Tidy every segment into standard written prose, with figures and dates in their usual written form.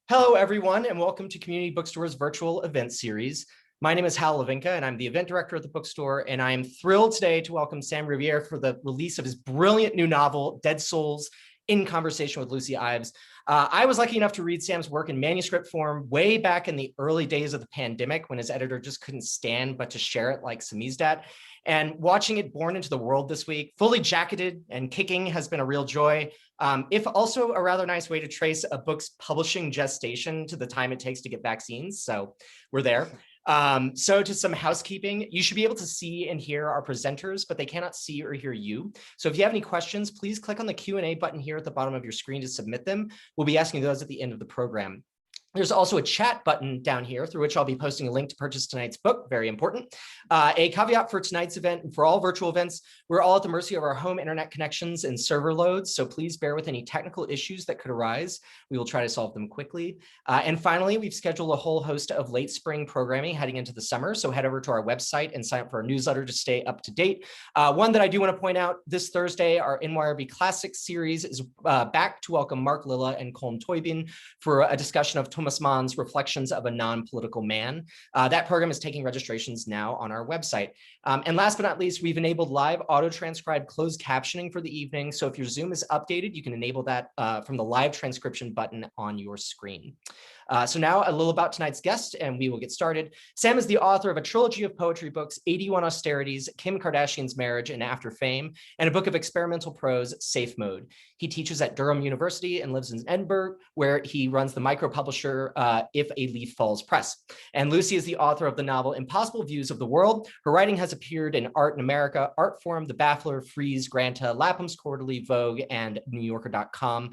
Hello, everyone, and welcome to Community Bookstore's virtual event series. My name is Hal Levinka, and I'm the event director at the bookstore, and I am thrilled today to welcome Sam Riviere for the release of his brilliant new novel, Dead Souls, in conversation with Lucy Ives. I was lucky enough to read Sam's work in manuscript form way back in the early days of the pandemic when his editor just couldn't stand but to share it like samizdat. And watching it born into the world this week, fully jacketed and kicking, has been a real joy. If also a rather nice way to trace a book's publishing gestation to the time it takes to get vaccines. So we're there. So to some housekeeping, you should be able to see and hear our presenters, but they cannot see or hear you. So if you have any questions, please click on the Q&A button here at the bottom of your screen to submit them. We'll be asking those at the end of the program. There's also a chat button down here through which I'll be posting a link to purchase tonight's book, very important. A caveat for tonight's event and for all virtual events, we're all at the mercy of our home internet connections and server loads, so please bear with any technical issues that could arise. We will try to solve them quickly. And finally, we've scheduled a whole host of late spring programming heading into the summer, so head over to our website and sign up for our newsletter to stay up to date. One that I do want to point out, this Thursday, our NYRB Classics series is back to welcome Mark Lilla and Colm Toybin for a discussion of Thomas Mann's Reflections of a Non-Political Man. That program is taking registrations now on our website. And last but not least, we've enabled live auto-transcribed closed captioning for the evening. So if your Zoom is updated, you can enable that from the live transcription button on your screen. So now a little about tonight's guest, and we will get started. Sam is the author of a trilogy of poetry books, 81 Austerities, Kim Kardashian's Marriage and After Fame, and a book of experimental prose, Safe Mode. He teaches at Durham University and lives in Edinburgh, where he runs the micropublisher If a Leaf Falls Press. And Lucy is the author of the novel Impossible Views of the World. Her writing has appeared in Art in America, Artforum, The Baffler, Frieze, Granta, Lapham's Quarterly, Vogue, and NewYorker.com.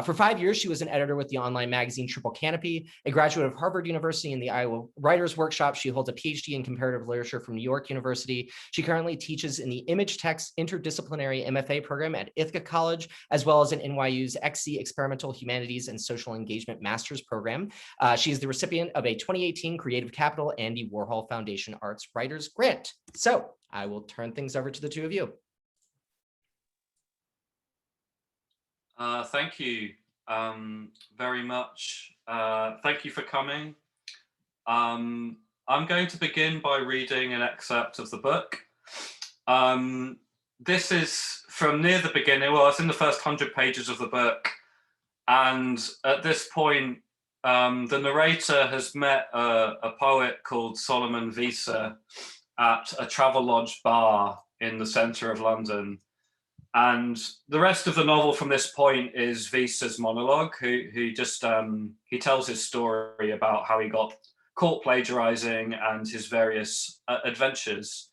For 5 years, she was an editor with the online magazine Triple Canopy. A graduate of Harvard University in the Iowa Writers Workshop, she holds a PhD in comparative literature from New York University. She currently teaches in the Image Text Interdisciplinary MFA program at Ithaca College, as well as in NYU's XC Experimental Humanities and Social Engagement Master's program. She is the recipient of a 2018 Creative Capital Andy Warhol Foundation Arts Writers Grant. So I will turn things over to the two of you. Thank you very much. Thank you for coming. I'm going to begin by reading an excerpt of the book. This is from near the beginning. Well, it's in the first 100 pages of the book. And at this point, the narrator has met a poet called Solomon Wiese at a Travelodge bar in the center of London. And the rest of the novel from this point is Wiese's monologue, who just, he tells his story about how he got caught plagiarizing and his various adventures.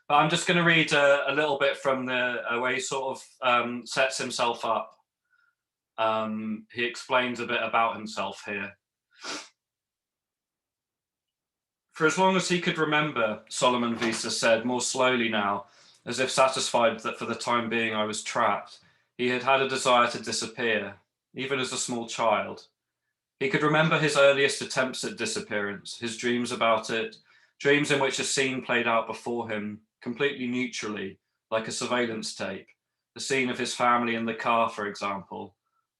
But I'm just going to read a little bit from the way he sort of sets himself up. He explains a bit about himself here. For as long as he could remember, Solomon Wiese said, more slowly now, as if satisfied that for the time being I was trapped, he had had a desire to disappear, even as a small child. He could remember his earliest attempts at disappearance, his dreams about it, dreams in which a scene played out before him, completely neutrally, like a surveillance tape, the scene of his family in the car, for example.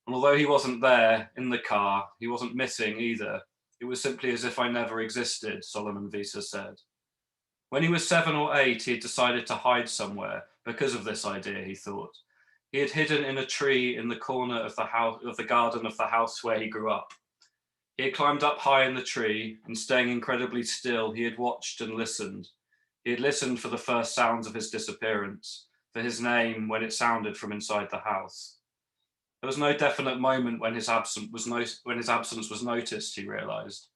And although he wasn't there, in the car, he wasn't missing either. It was simply as if I never existed, Solomon Wiese said. When he was 7 or 8, he had decided to hide somewhere because of this idea, he thought. He had hidden in a tree in the corner of the house, of the garden of the house where he grew up. He had climbed up high in the tree, and staying incredibly still, he had watched and listened. He had listened for the first sounds of his disappearance, for his name when it sounded from inside the house. There was no definite moment when his absence was noticed, he realized.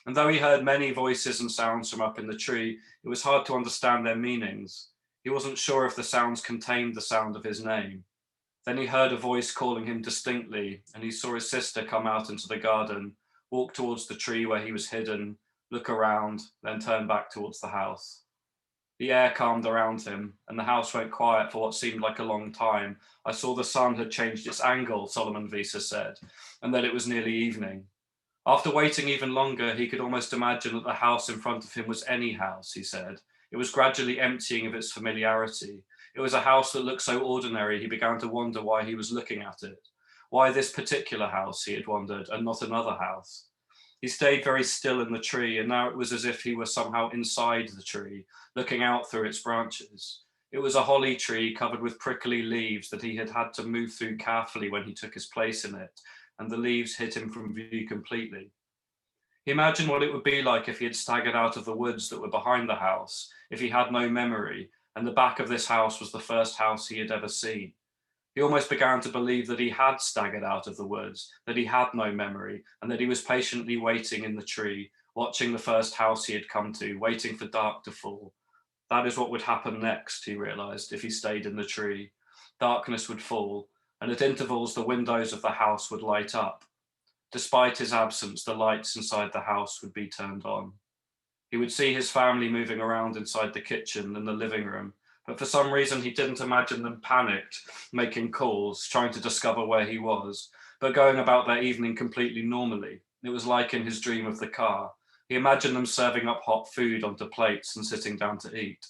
And though he heard many voices and sounds from up in the tree, it was hard to understand their meanings. He wasn't sure if the sounds contained the sound of his name. Then he heard a voice calling him distinctly, and he saw his sister come out into the garden, walk towards the tree where he was hidden, look around, then turn back towards the house. The air calmed around him, and the house went quiet for what seemed like a long time. I saw the sun had changed its angle, Solomon Wiese said, and that it was nearly evening. After waiting even longer, he could almost imagine that the house in front of him was any house, he said. It was gradually emptying of its familiarity. It was a house that looked so ordinary, he began to wonder why he was looking at it. Why this particular house, he had wondered, and not another house? He stayed very still in the tree, and now it was as if he were somehow inside the tree, looking out through its branches. It was a holly tree covered with prickly leaves that he had had to move through carefully when he took his place in it, and the leaves hid him from view completely. He imagined what it would be like if he had staggered out of the woods that were behind the house, if he had no memory, and the back of this house was the first house he had ever seen. He almost began to believe that he had staggered out of the woods, that he had no memory, and that he was patiently waiting in the tree, watching the first house he had come to, waiting for dark to fall. That is what would happen next, he realized, if he stayed in the tree. Darkness would fall, and at intervals the windows of the house would light up. Despite his absence, the lights inside the house would be turned on. He would see his family moving around inside the kitchen and the living room, but for some reason he didn't imagine them panicked, making calls, trying to discover where he was, but going about their evening completely normally. It was like in his dream of the car. He imagined them serving up hot food onto plates and sitting down to eat.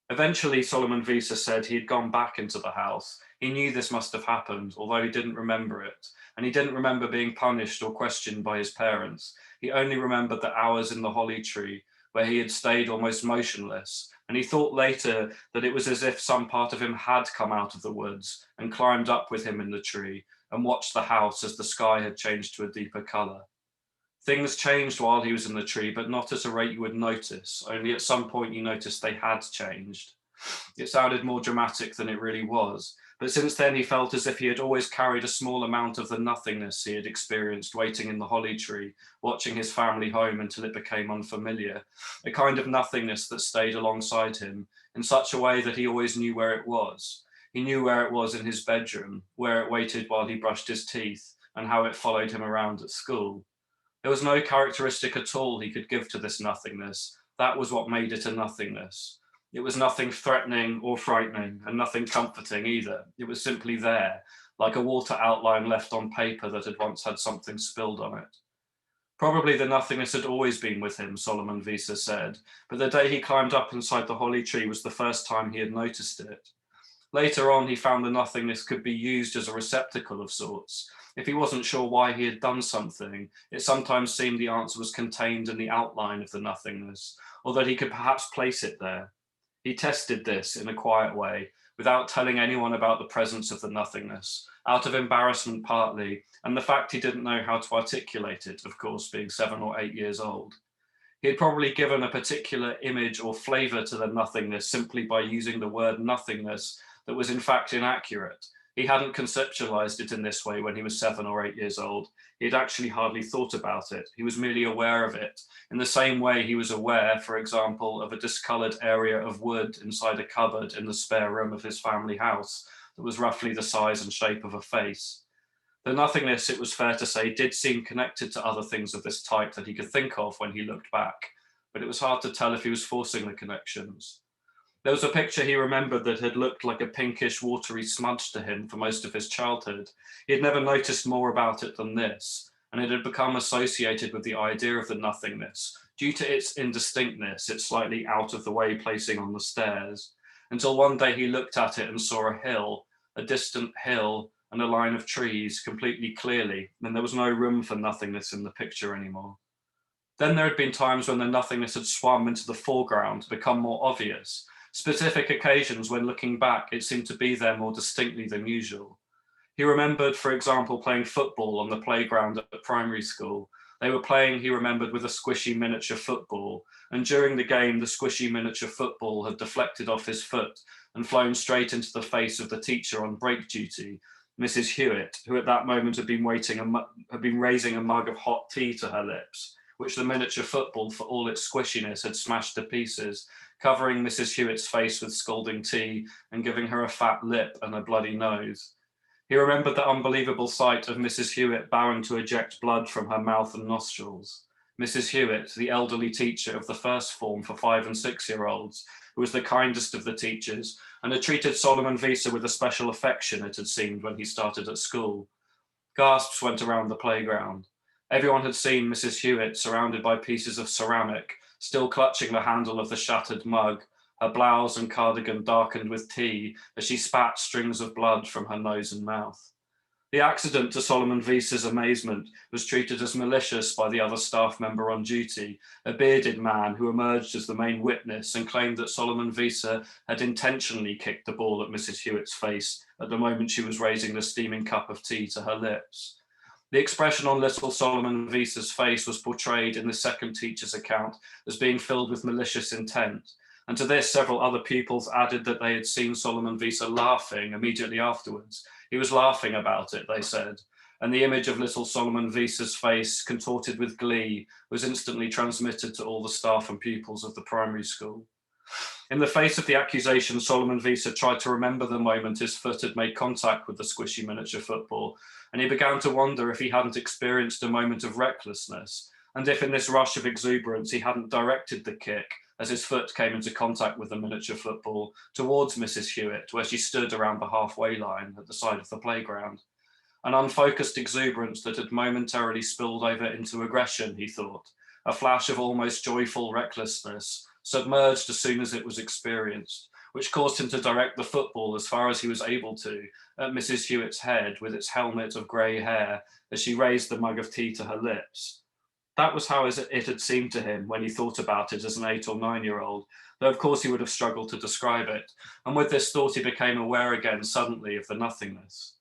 Eventually, Solomon Wiese said he had gone back into the house. He knew this must have happened, although he didn't remember it. And he didn't remember being punished or questioned by his parents. He only remembered the hours in the holly tree where he had stayed almost motionless. And he thought later that it was as if some part of him had come out of the woods and climbed up with him in the tree and watched the house as the sky had changed to a deeper color. Things changed while he was in the tree, but not at a rate you would notice. Only at some point you noticed they had changed. It sounded more dramatic than it really was. But since then he felt as if he had always carried a small amount of the nothingness he had experienced waiting in the holly tree, watching his family home until it became unfamiliar. A kind of nothingness that stayed alongside him in such a way that he always knew where it was. He knew where it was in his bedroom, where it waited while he brushed his teeth, and how it followed him around at school. There was no characteristic at all he could give to this nothingness. That was what made it a nothingness. It was nothing threatening or frightening, and nothing comforting either. It was simply there, like a water outline left on paper that had once had something spilled on it. Probably the nothingness had always been with him, Solomon Wiese said, but the day he climbed up inside the holly tree was the first time he had noticed it. Later on, he found the nothingness could be used as a receptacle of sorts. If he wasn't sure why he had done something, it sometimes seemed the answer was contained in the outline of the nothingness, or that he could perhaps place it there. He tested this in a quiet way, without telling anyone about the presence of the nothingness, out of embarrassment partly, and the fact he didn't know how to articulate it, of course, being 7 or 8 years old. He had probably given a particular image or flavor to the nothingness simply by using the word nothingness that was in fact inaccurate. He hadn't conceptualized it in this way when he was 7 or 8 years old. He had actually hardly thought about it. He was merely aware of it, in the same way he was aware, for example, of a discolored area of wood inside a cupboard in the spare room of his family house that was roughly the size and shape of a face. The nothingness, it was fair to say, did seem connected to other things of this type that he could think of when he looked back, but it was hard to tell if he was forcing the connections. There was a picture he remembered that had looked like a pinkish, watery smudge to him for most of his childhood. He had never noticed more about it than this, and it had become associated with the idea of the nothingness, due to its indistinctness, its slightly out-of-the-way placing on the stairs, until one day he looked at it and saw a hill, a distant hill, and a line of trees completely clearly, and there was no room for nothingness in the picture anymore. Then there had been times when the nothingness had swum into the foreground to become more obvious. Specific occasions when looking back, it seemed to be there more distinctly than usual. He remembered, for example, playing football on the playground at primary school. They were playing, he remembered, with a squishy miniature football, and during the game, the squishy miniature football had deflected off his foot and flown straight into the face of the teacher on break duty, Mrs. Hewitt, who at that moment had been raising a mug of hot tea to her lips, which the miniature football, for all its squishiness, had smashed to pieces, covering Mrs. Hewitt's face with scalding tea and giving her a fat lip and a bloody nose. He remembered the unbelievable sight of Mrs. Hewitt bowing to eject blood from her mouth and nostrils. Mrs. Hewitt, the elderly teacher of the first form for 5 and 6-year-olds, who was the kindest of the teachers, and had treated Solomon Wiese with a special affection, it had seemed, when he started at school. Gasps went around the playground. Everyone had seen Mrs. Hewitt surrounded by pieces of ceramic, still clutching the handle of the shattered mug, her blouse and cardigan darkened with tea as she spat strings of blood from her nose and mouth. The accident, to Solomon Wiese's amazement, was treated as malicious by the other staff member on duty, a bearded man who emerged as the main witness and claimed that Solomon Wiese had intentionally kicked the ball at Mrs. Hewitt's face at the moment she was raising the steaming cup of tea to her lips. The expression on little Solomon Wiese's face was portrayed in the second teacher's account as being filled with malicious intent, and to this several other pupils added that they had seen Solomon Wiese laughing immediately afterwards. He was laughing about it, they said, and the image of little Solomon Wiese's face, contorted with glee, was instantly transmitted to all the staff and pupils of the primary school. In the face of the accusation, Solomon Wiese tried to remember the moment his foot had made contact with the squishy miniature football, and he began to wonder if he hadn't experienced a moment of recklessness, and if in this rush of exuberance he hadn't directed the kick, as his foot came into contact with the miniature football, towards Mrs. Hewitt, where she stood around the halfway line at the side of the playground. An unfocused exuberance that had momentarily spilled over into aggression, he thought, a flash of almost joyful recklessness, submerged as soon as it was experienced, which caused him to direct the football as far as he was able to at Mrs. Hewitt's head with its helmet of grey hair as she raised the mug of tea to her lips. That was how it had seemed to him when he thought about it as an 8 or 9-year-old, though of course he would have struggled to describe it, and with this thought he became aware again suddenly of the nothingness.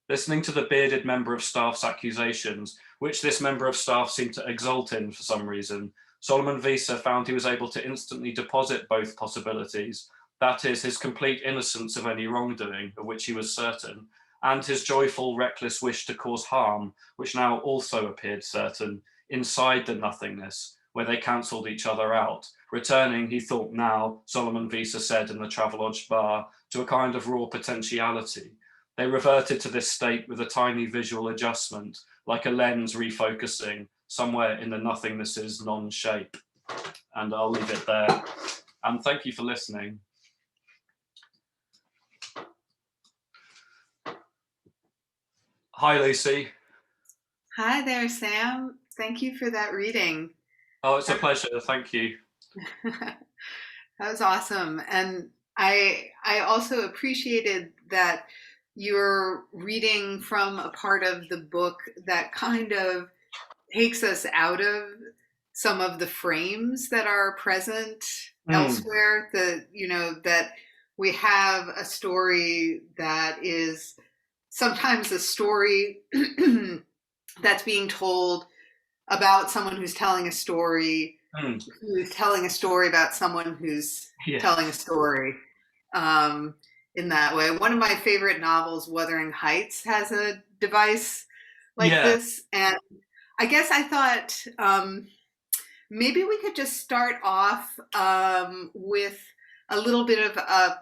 Listening to the bearded member of staff's accusations, which this member of staff seemed to exult in for some reason, Solomon Wiese found he was able to instantly deposit both possibilities, that is, his complete innocence of any wrongdoing, of which he was certain, and his joyful, reckless wish to cause harm, which now also appeared certain, inside the nothingness, where they cancelled each other out, returning, he thought now, Solomon Wiese said in the Travelodge bar, to a kind of raw potentiality. They reverted to this state with a tiny visual adjustment, like a lens refocusing, somewhere in the nothingness's non-shape. And I'll leave it there. And thank you for listening. Hi, Lucy. Hi there, Sam. Thank you for that reading. Oh, it's a pleasure. Thank you. That was awesome. And I also appreciated that you're reading from a part of the book that kind of takes us out of some of the frames that are present elsewhere. That we have a story that is sometimes a story that's being told about someone who's telling a story, who's telling a story about someone who's telling a story in that way. One of my favorite novels, Wuthering Heights, has a device like this. And I guess I thought maybe we could just start off with a little bit of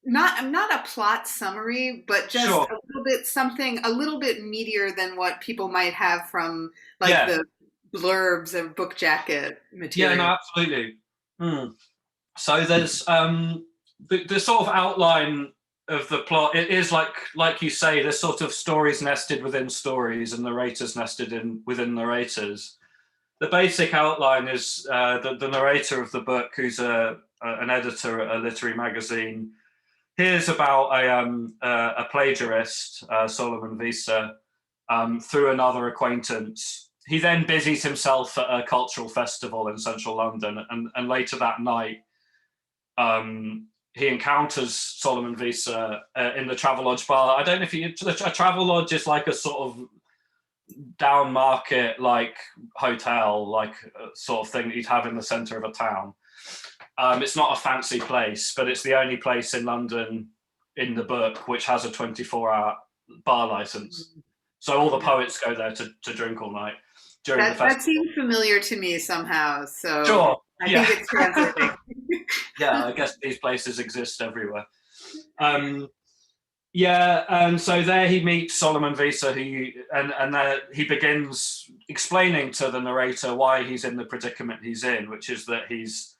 not a plot summary, but just a little bit something a little bit meatier than what people might have from the blurbs of book jacket material. Yeah, no, absolutely. So there's the sort of outline of the plot. It is like you say, there's sort of stories nested within stories and narrators nested within narrators. The basic outline is the narrator of the book, who's an editor at a literary magazine, hears about a plagiarist, Solomon Wiese, through another acquaintance. He then busies himself at a cultural festival in central London, and later that night, he encounters Solomon Wiese in the Travelodge bar. I don't know if a Travelodge is like a sort of down market, like hotel, like sort of thing that you'd have in the centre of a town. It's not a fancy place, but it's the only place in London in the book which has a 24-hour bar license. So all the poets go there to drink all night during the festival. That seems familiar to me somehow. So sure. I think it's translating. Yeah, I guess these places exist everywhere. And so there he meets Solomon Wiese, and he begins explaining to the narrator why he's in the predicament he's in, which is that he's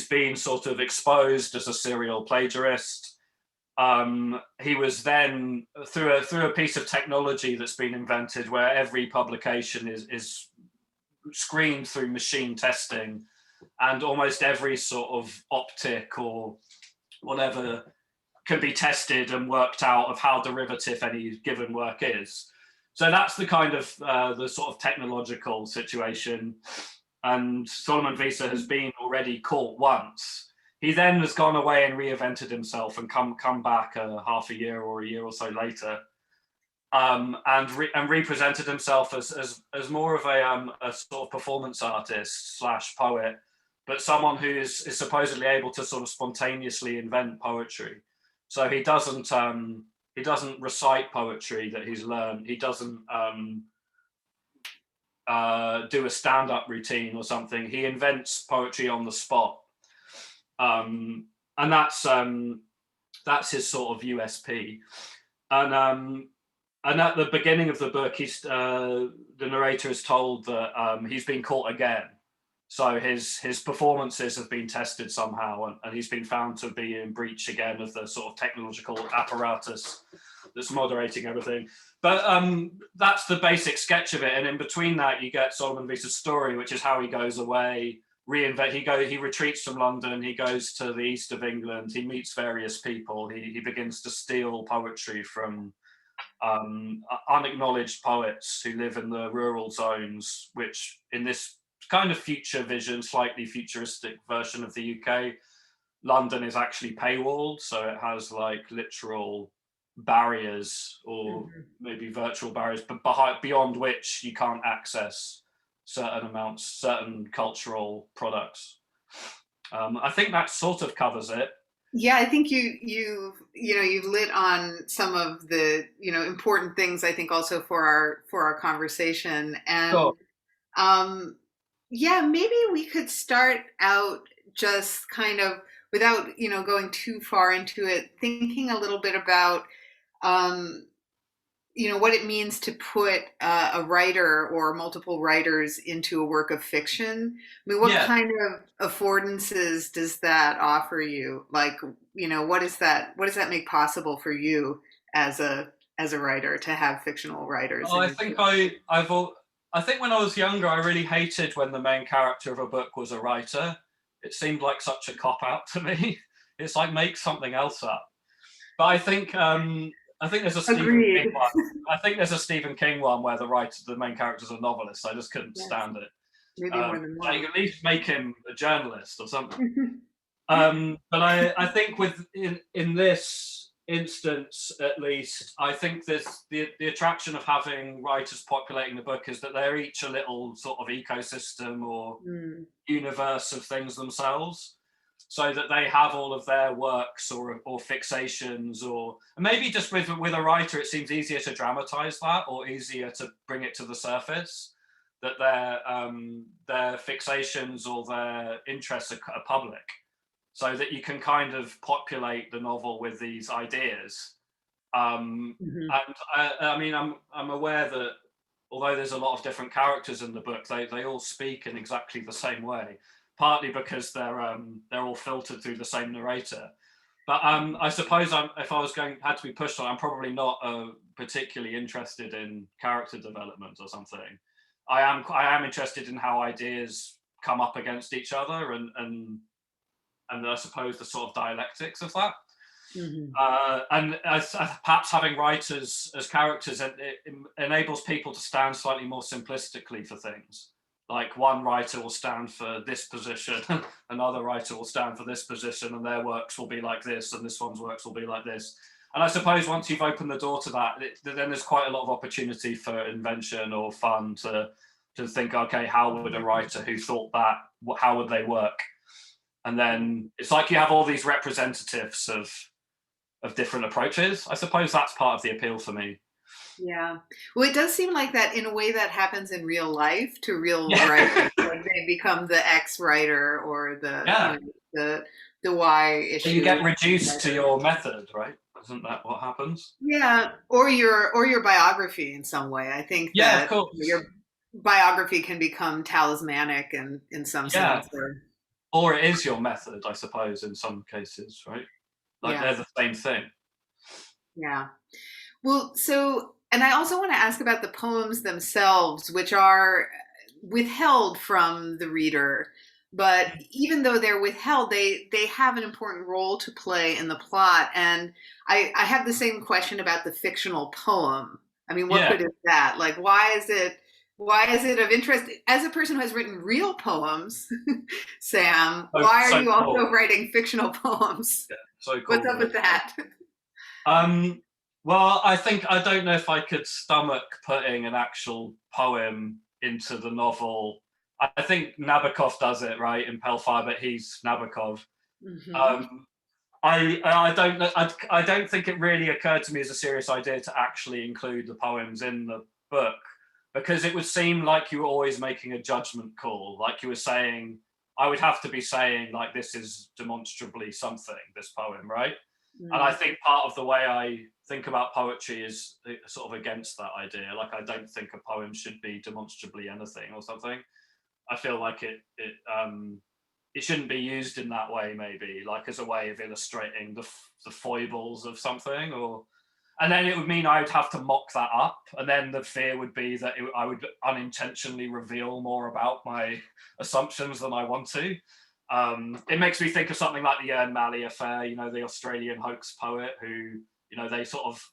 been sort of exposed as a serial plagiarist. He was then, through a piece of technology that's been invented where every publication is screened through machine testing, and almost every sort of optic or whatever can be tested and worked out of how derivative any given work is. So that's the kind of the sort of technological situation. And Solomon Wiese has been already caught once. He then has gone away and reinvented himself and come back half a year or a year or so later, and represented himself as more of a sort of performance artist / poet, but someone who is supposedly able to sort of spontaneously invent poetry. So he doesn't recite poetry that he's learned. He doesn't do a stand-up routine or something. He invents poetry on the spot, and that's his sort of USP. And at the beginning of the book, the narrator is told that he's been caught again. So his performances have been tested somehow, and he's been found to be in breach again of the sort of technological apparatus that's moderating everything. But that's the basic sketch of it. And in between that, you get Solomon Wiese's story, which is how he goes away, he retreats from London, he goes to the east of England, he meets various people, he begins to steal poetry from unacknowledged poets who live in the rural zones, which in this kind of future vision, slightly futuristic version of the UK, London is actually paywalled, so it has like literal barriers or maybe virtual barriers, but beyond which you can't access certain cultural products. I think that sort of covers it. Yeah, I think you've lit on some of the important things, I think, also for our conversation. And Sure. yeah, maybe we could start out just kind of without going too far into it, thinking a little bit about what it means to put a writer or multiple writers into a work of fiction. I mean, what kind of affordances does that offer you? Like, what does that make possible for you as a writer to have fictional writers? Oh, I think I think when I was younger, I really hated when the main character of a book was a writer. It seemed like such a cop-out to me. It's like, make something else up. But I think there's a Stephen King one. I think there's a Stephen King one where the main character's a novelist. I just couldn't stand it. Maybe more than one. Like, at least make him a journalist or something. But I think in this instance, at least, I think there's the attraction of having writers populating the book is that they're each a little sort of ecosystem or universe of things themselves, so that they have all of their works or fixations, or maybe just with a writer, it seems easier to dramatize that or easier to bring it to the surface, that their fixations or their interests are public, so that you can kind of populate the novel with these ideas. And I mean, I'm aware that although there's a lot of different characters in the book, they all speak in exactly the same way, partly because they're all filtered through the same narrator. But I suppose if I was had to be pushed on, I'm probably not particularly interested in character development or something. I am interested in how ideas come up against each other and I suppose the sort of dialectics of that. And perhaps having writers as characters, it enables people to stand slightly more simplistically for things. Like, one writer will stand for this position, another writer will stand for this position, and their works will be like this, and this one's works will be like this. And I suppose once you've opened the door to that, then there's quite a lot of opportunity for invention or fun to think, okay, how would a writer who thought that, how would they work? And then it's like you have all these representatives of different approaches. I suppose that's part of the appeal for me. Yeah. Well, it does seem like that in a way that happens in real life to real writers. Like, they become the X writer or the Y issue. You get reduced to your method, right? Isn't that what happens? Yeah. Or your biography in some way. I think that of course. Your biography can become talismanic in some sense. Or it is your method, I suppose, in some cases, right? Like, they're the same thing. Yeah. Well, and I also want to ask about the poems themselves, which are withheld from the reader. but even though they're withheld, they have an important role to play in the plot. And I have the same question about the fictional poem. I mean, what Yeah. good is that? Like, why is it of interest? As a person who has written real poems, Sam, why are So you cool. also writing fictional poems? Yeah, so cool. What's up with that? Well, I don't know if I could stomach putting an actual poem into the novel. I think Nabokov does it, right? In Pelfire, but he's Nabokov. Mm-hmm. I don't know. I don't think it really occurred to me as a serious idea to actually include the poems in the book, because it would seem like you were always making a judgment call. Like you were saying, I would have to be saying, like, this is demonstrably something, this poem, right? Mm-hmm. And I think part of the way I think about poetry is sort of against that idea. Like, I don't think a poem should be demonstrably anything or something. I feel like it shouldn't be used in that way, maybe, like as a way of illustrating the foibles of something, and then it would mean I would have to mock that up, and then the fear would be that I would unintentionally reveal more about my assumptions than I want to. It makes me think of something like the Ern Malley affair, the Australian hoax poet who, they sort of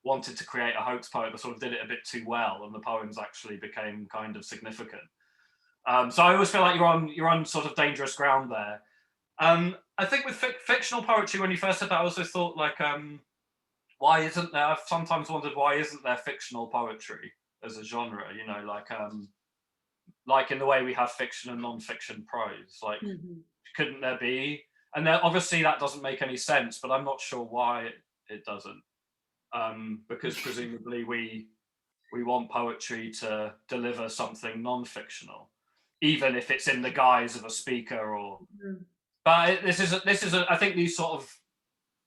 wanted to create a hoax poet, but sort of did it a bit too well, and the poems actually became kind of significant. So I always feel like you're on sort of dangerous ground there. I think with fictional poetry, when you first said that, I also thought, like, why isn't there? I've sometimes wondered, why isn't there fictional poetry as a genre? Like in the way we have fiction and non-fiction prose. Like, couldn't there be? And then obviously that doesn't make any sense, but I'm not sure why it doesn't. Because presumably we want poetry to deliver something non-fictional, even if it's in the guise of a speaker or. But this is I think these sort of,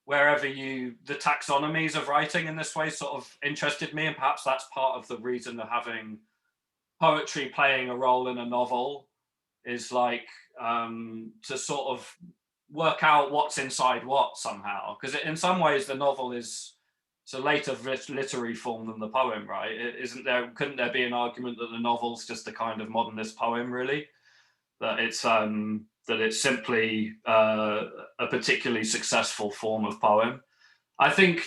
the taxonomies of writing in this way sort of interested me, and perhaps that's part of the reason of having poetry playing a role in a novel, is like to sort of work out what's inside what somehow, because in some ways the novel is a later literary form than the poem, right? Couldn't there be an argument that the novel's just a kind of modernist poem, really? That it's simply a particularly successful form of poem. I think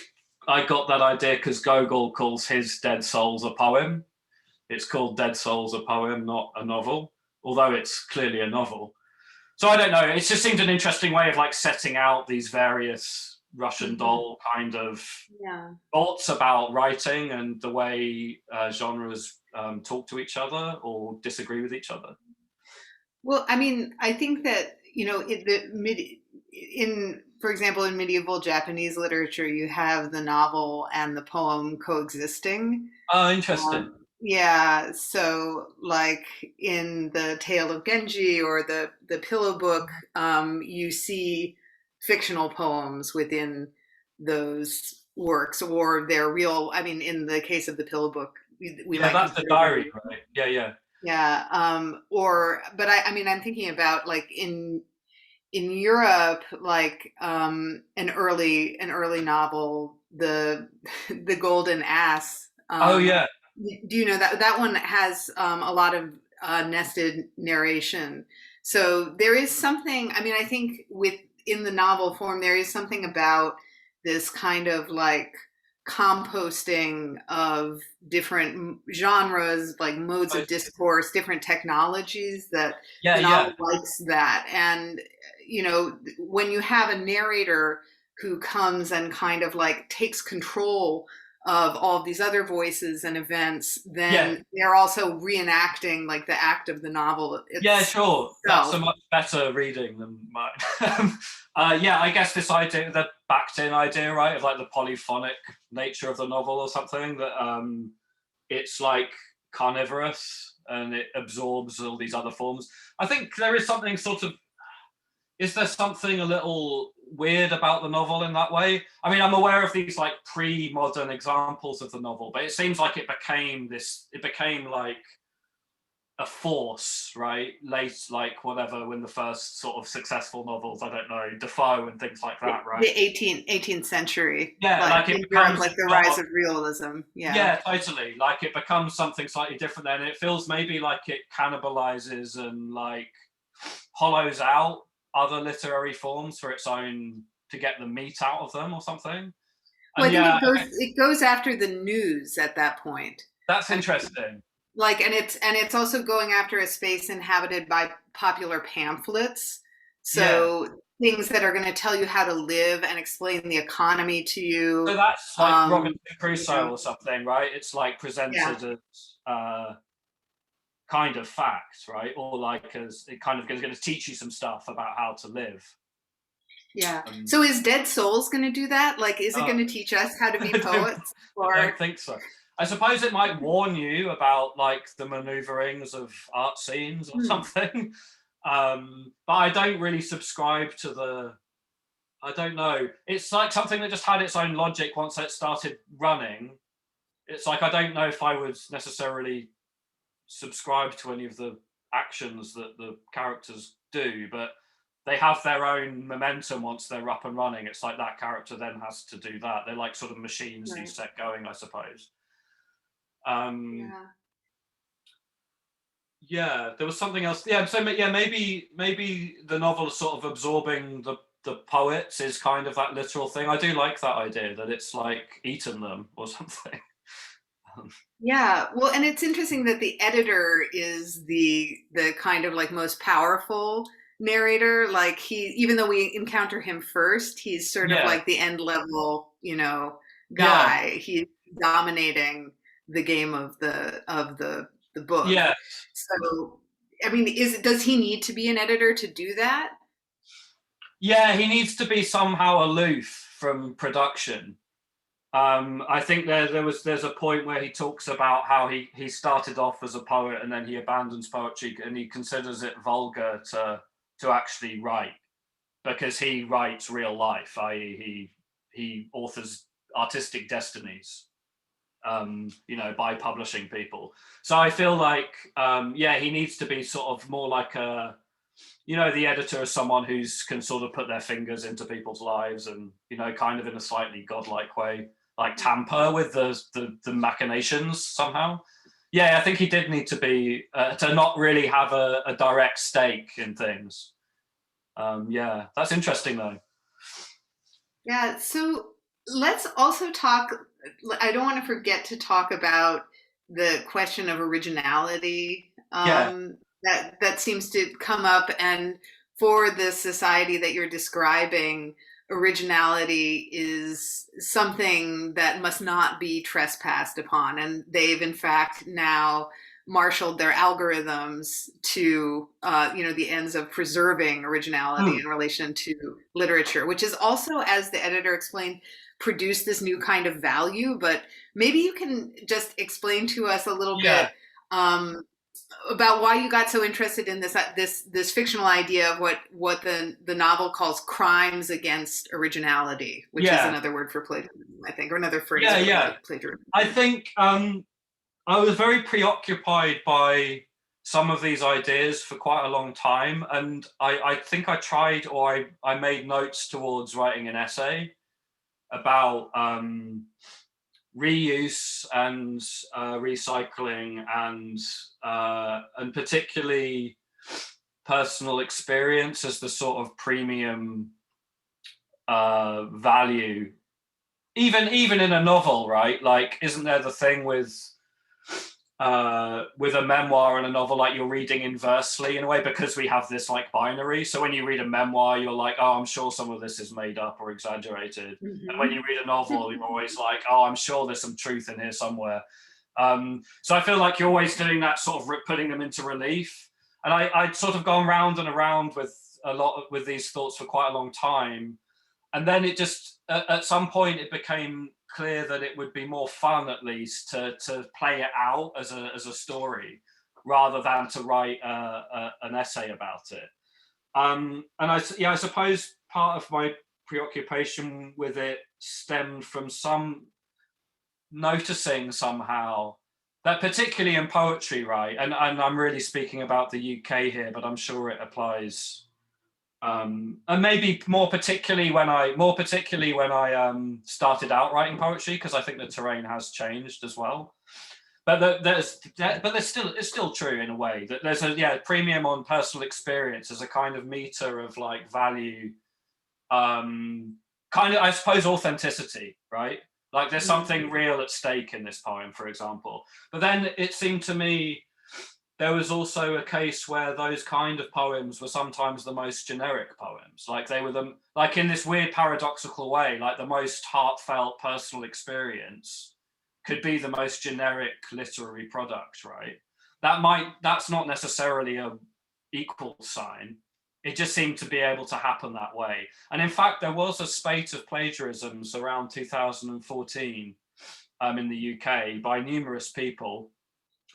I got that idea because Gogol calls his Dead Souls a poem. It's called Dead Souls a poem, not a novel, although it's clearly a novel. So I don't know. It just seemed an interesting way of like setting out these various Russian doll kind of thoughts about writing and the way genres talk to each other or disagree with each other. Well, I mean, I think that, for example, in medieval Japanese literature, you have the novel and the poem coexisting. Oh, interesting. Yeah, so like in the Tale of Genji or the Pillow Book, you see fictional poems within those works, or they're real. I mean, in the case of the Pillow Book, we like that's the diary, right? Yeah. Yeah, but I mean, I'm thinking about like in Europe, like an early novel, the Golden Ass. Oh yeah. Do you know that one has a lot of nested narration? So there is something. I mean, I think in the novel form, there is something about this kind of like composting of different genres, like modes of discourse, different technologies that the novel likes that. And, when you have a narrator who comes and kind of like takes control of all of these other voices and events, then they're also reenacting like the act of the novel itself. Yeah, sure. That's a much better reading than mine. I guess this idea, the Bakhtin idea, right, of like the polyphonic nature of the novel or something, that it's like carnivorous and it absorbs all these other forms. I think there is something is there something a little weird about the novel in that way? I mean, I'm aware of these like pre-modern examples of the novel, but it seems like it became like a force, right? Late, like whatever, when the first sort of successful novels, I don't know, Defoe and things like that, right? The 18th century. Yeah, like it becomes like the rise of realism. Yeah, totally. Like it becomes something slightly different then. It feels maybe like it cannibalizes and like hollows out other literary forms for its own, to get the meat out of them or something. Well, And I think it goes after the news at that point. That's interesting. Like, and it's also going after a space inhabited by popular pamphlets. So things that are going to tell you how to live and explain the economy to you. So that's like Robinson Crusoe or something, right? It's like presented as kind of fact, right? Or like as it kind of is going to teach you some stuff about how to live. Yeah. So is Dead Souls going to do that? Like, is it going to teach us how to be poets? I don't think so. I suppose it might warn you about like the maneuverings of art scenes or something. But I don't really subscribe to the, I don't know. It's like something that just had its own logic once it started running. It's like, I don't know if I would necessarily subscribe to any of the actions that the characters do, but they have their own momentum once they're up and running. It's like that character then has to do that. They're like sort of machines you set going, I suppose. Yeah, there was something else. Yeah, so yeah, maybe the novel is sort of absorbing the poets is kind of that literal thing. I do like that idea that it's like eaten them or something. Yeah, well, and it's interesting that the editor is the kind of like most powerful narrator. Like he, even though we encounter him first, he's sort of like the end level, guy. He's dominating the game of the book. Yeah. So, I mean, does he need to be an editor to do that? Yeah, he needs to be somehow aloof from production. I think there's a point where he talks about how he started off as a poet and then he abandons poetry and he considers it vulgar to actually write, because he writes real life, i.e. he authors artistic destinies, by publishing people. So I feel like he needs to be sort of more like a, the editor is someone who can sort of put their fingers into people's lives and, kind of in a slightly godlike way, like tamper with the machinations somehow. Yeah, I think he did need to be, to not really have a direct stake in things. That's interesting though. Yeah, so let's also talk, I don't want to forget to talk about the question of originality. That seems to come up, and for the society that you're describing, originality is something that must not be trespassed upon, and they've in fact now marshaled their algorithms to the ends of preserving originality in relation to literature, which is also, as the editor explained, produce this new kind of value. But maybe you can just explain to us a little bit about why you got so interested in this fictional idea of what the novel calls crimes against originality, which is another word for plagiarism, I think, or another phrase for plagiarism. I think I was very preoccupied by some of these ideas for quite a long time, and I think I tried, or I made notes towards writing an essay about reuse and recycling and particularly personal experience as the sort of premium value, even in a novel, right? Like, isn't there the thing with a memoir and a novel, like you're reading inversely in a way, because we have this like binary. So when you read a memoir, you're like, oh, I'm sure some of this is made up or exaggerated. And when you read a novel, you're always like, oh, I'm sure there's some truth in here somewhere. So I feel like you're always doing that, sort of putting them into relief. And I'd sort of gone round and around with these thoughts for quite a long time. And then it just, at some point, it became clear that it would be more fun, at least, to play it out as a story rather than to write an essay about it. And I suppose part of my preoccupation with it stemmed from some noticing somehow that, particularly in poetry, right, and I'm really speaking about the UK here, but I'm sure it applies. And maybe more particularly when I started out writing poetry, because I think the terrain has changed as well. But it's still true in a way that there's a premium on personal experience as a kind of meter of like value, kind of, I suppose, authenticity, right? Like there's something real at stake in this poem, for example. But then it seemed to me there was also a case where those kind of poems were sometimes the most generic poems. Like they were like in this weird paradoxical way, like the most heartfelt personal experience could be the most generic literary product, right? That's not necessarily a equal sign. It just seemed to be able to happen that way. And in fact, there was a spate of plagiarisms around 2014 in the UK by numerous people.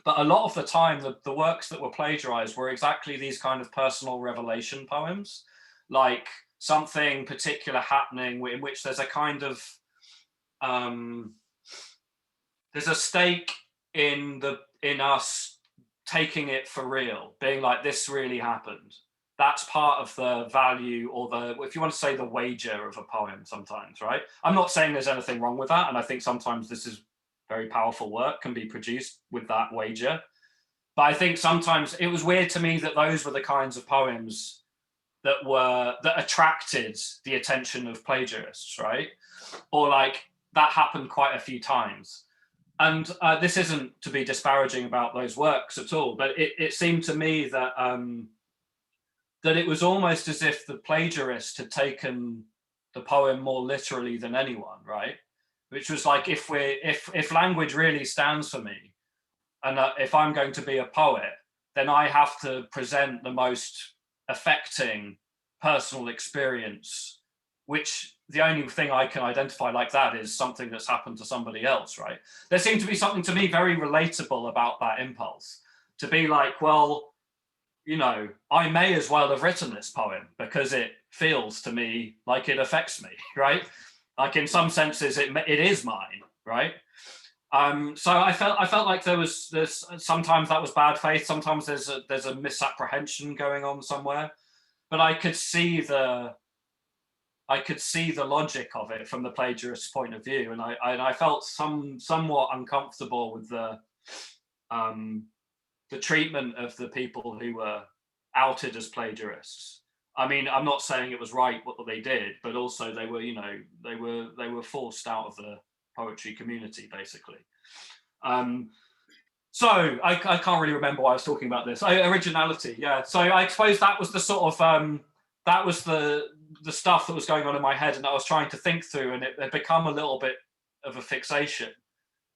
But a lot of the time, the works that were plagiarized were exactly these kind of personal revelation poems, like something particular happening in which there's a kind of, there's a stake in us taking it for real, being like, this really happened. That's part of the value, or if you want to say, the wager of a poem sometimes, right? I'm not saying there's anything wrong with that. And I think sometimes this is very powerful work can be produced with that wager. But I think sometimes it was weird to me that those were the kinds of poems that attracted the attention of plagiarists, right? Or like that happened quite a few times. And this isn't to be disparaging about those works at all, but it seemed to me that that it was almost as if the plagiarist had taken the poem more literally than anyone, right? Which was like, if language really stands for me, and if I'm going to be a poet, then I have to present the most affecting personal experience, which the only thing I can identify like that is something that's happened to somebody else, right? There seemed to be something to me very relatable about that impulse, to be like, well, you know, I may as well have written this poem because it feels to me like it affects me, right? Like in some senses, it is mine, right? So I felt like there's sometimes that was bad faith, sometimes there's a misapprehension going on somewhere, but I could see the logic of it from the plagiarist's point of view, and I felt somewhat uncomfortable with the treatment of the people who were outed as plagiarists. I mean, I'm not saying it was right what they did, but also they were, you know, they were forced out of the poetry community, basically. So I can't really remember why I was talking about this. Originality, yeah. So I suppose that was the sort of that was the stuff that was going on in my head, and I was trying to think through, and it had become a little bit of a fixation.